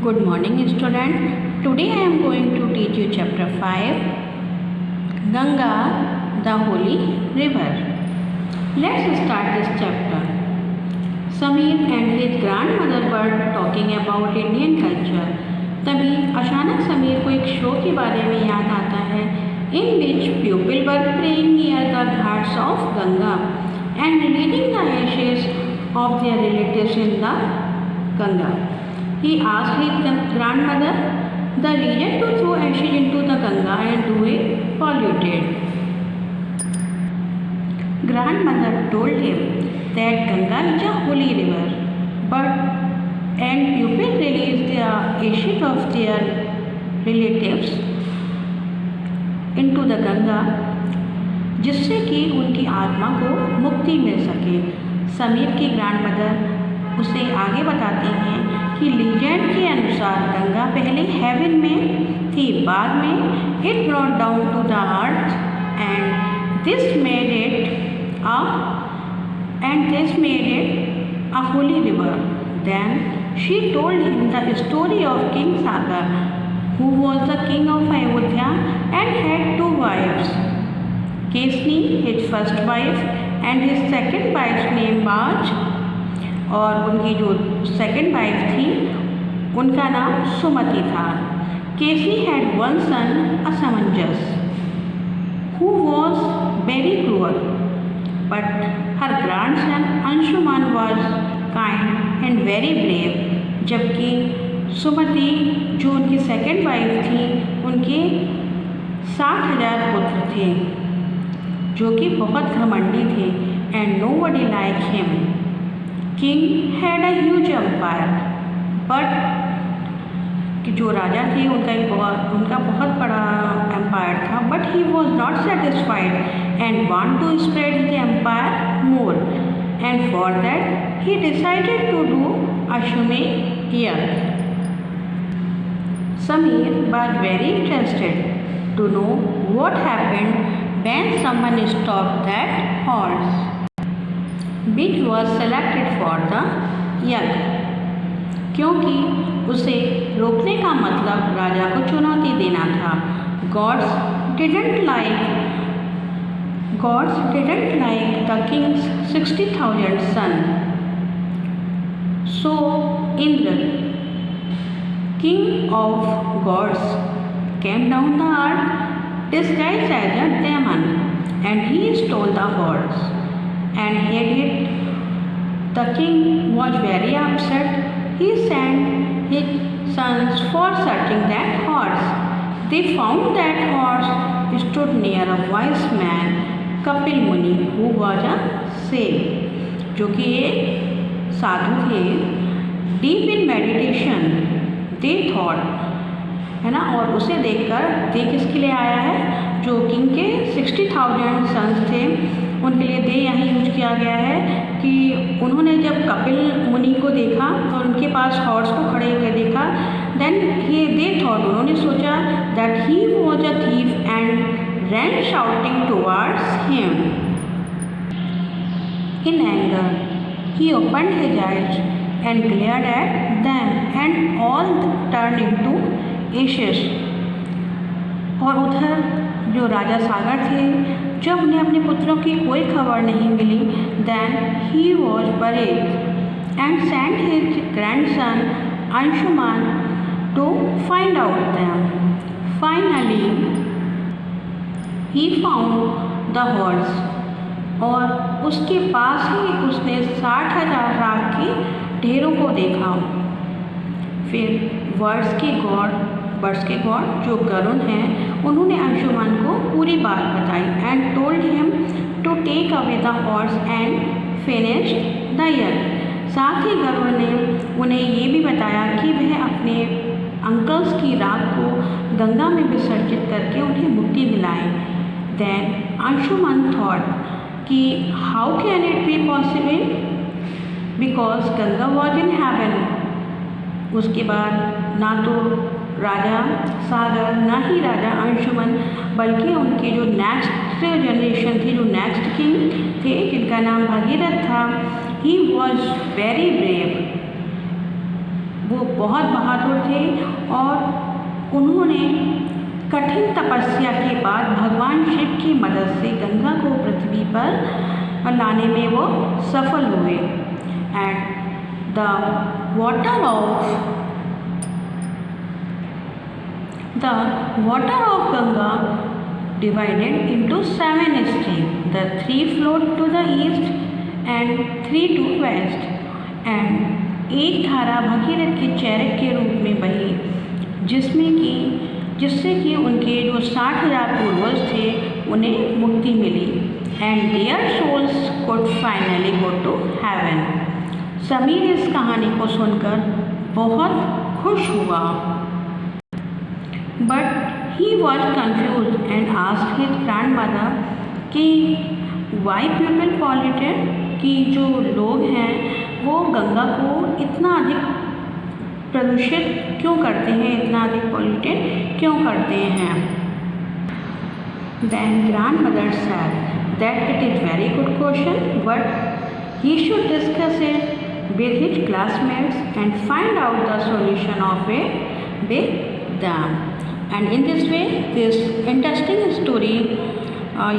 Good morning, student. Today I am going to teach you chapter 5, Ganga, the Holy River. Let's start this chapter. Sameer and his grandmother were talking about Indian culture. तभी अचानक समीर को एक show के बारे में याद आता है in which people were praying near the ghats of Ganga and releasing the ashes of their relatives in the Ganga. He asked his grandmother the reason to throw ashes into the Ganga and do it polluted. Grandmother told him that Ganga is a holy river, and people release the ashes of their relatives into the Ganga जिससे कि उनकी आत्मा को मुक्ति मिल सके। समीर की grandmother उसे आगे बताती हैं कि लीजेंड के अनुसार गंगा पहले हेवन में थी, बाद में it brought down to the earth and this made it a holy river. Then she told him the story of king Sagar who was the king of Ayodhya and had two wives, Keshini his first wife and his second wife name बाज, और उनकी जो second wife थी उनका नाम सुमति था। केसी had one सन असमंजस who was very cruel but her grand son Anshuman was kind and very brave. जबकि सुमति जो उनकी सेकेंड वाइफ थी उनके 60,000 पुत्र थे जो कि बहुत घमंडी थे and nobody like him. King had a huge empire but कि जो राजा थे उनका बहुत बड़ा एम्पायर था, but he was not satisfied and want to spread his empire more and for that he decided to do Ashwamedha yagya. Sameer was very interested to know what happened when someone stopped that horse which was selected for the यज्ञ, क्योंकि उसे रोकने का मतलब राजा को चुनौती देना था। Gods didn't like the king's 60,000 son. So Indra, king of gods, came down the earth disguised as a demon and he stole the horse and hid it. The king was very upset. He sent his sons for searching that horse. They found that horse stood near a wise man, Kapil Muni, who was a sage, जो कि एक साधु थे। Deep in meditation, they thought, है ना, और उसे देखकर दे किसके लिए आया है, जो किंग के 60,000 सन्स थे उनके लिए दे यहाँ यूज किया गया है कि उन्होंने जब कपिल मुनि को देखा और उनके पास हॉर्स को खड़े हुए देखा, देन ये दे थॉट, उन्होंने सोचा that he was a thief and ran shouting towards him. In anger he opened his eyes and glared at them and all turn into ashes. और उधर जो राजा सागर थे, जब उन्हें अपने पुत्रों की कोई खबर नहीं मिली, then he was buried and sent his grandson Anshuman to find out them. Finally he found the horse और उसके पास ही उसने 60,000 राख के ढेरों को देखा। फिर बर्ड्स के गॉड जो गरुण हैं, उन्होंने अंशुमान को पूरी बात बताई and told him to take away the horse and finish the yagya. साथ ही गरुड़ ने उन्हें ये भी बताया कि वह अपने अंकल्स की राख को गंगा में विसर्जित करके उन्हें मुक्ति दिलाएं। देन अंशुमान थॉट कि how can it be possible because Ganga was in heaven. उसके बाद ना तो राजा सागर ना ही राजा अंशुमन बल्कि उनकी जो नेक्स्ट जनरेशन थी, जो नेक्स्ट किंग थे जिनका नाम भगीरथ था, ही वॉज वेरी ब्रेव वो बहुत बहादुर थे और उन्होंने कठिन तपस्या के बाद भगवान शिव की मदद से गंगा को पृथ्वी पर लाने में वो सफल हुए। And the water of Ganga divided into 7 streams. The 3 flowed to the east and 3 to west. And एक धारा भगीरथ के चैरक के रूप में बही जिससे कि उनके जो 60,000 पूर्वज थे उन्हें मुक्ति मिली। And their souls could finally go to heaven. Sameer इस कहानी को सुनकर बहुत खुश हुआ। But he was confused and asked his grandmother कि why people polluted, कि जो लोग हैं वो गंगा को इतना अधिक प्रदूषित क्यों करते हैं, इतना अधिक पॉल्यूटेड क्यों करते हैं। Then grandmother said that it is very good question but he should discuss it with his classmates and find out the solution of it with them. And in this way this interesting story,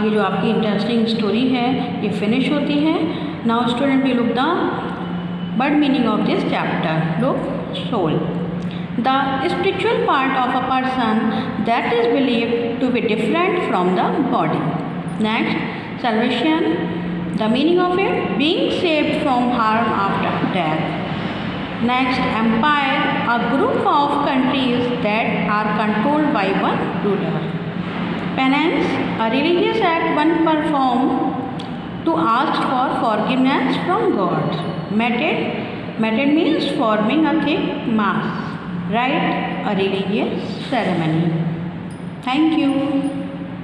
ये जो आपकी interesting story है ये finish होती है। Now student we look the word meaning of this chapter. Look soul, the spiritual part of a person that is believed to be different from the body. Next salvation, the meaning of it being saved from harm after death. Next, empire, a group of countries that are controlled by one ruler. Penance, a religious act one performs to ask for forgiveness from God. Method means forming a thick mass. Rite, a religious ceremony. Thank you.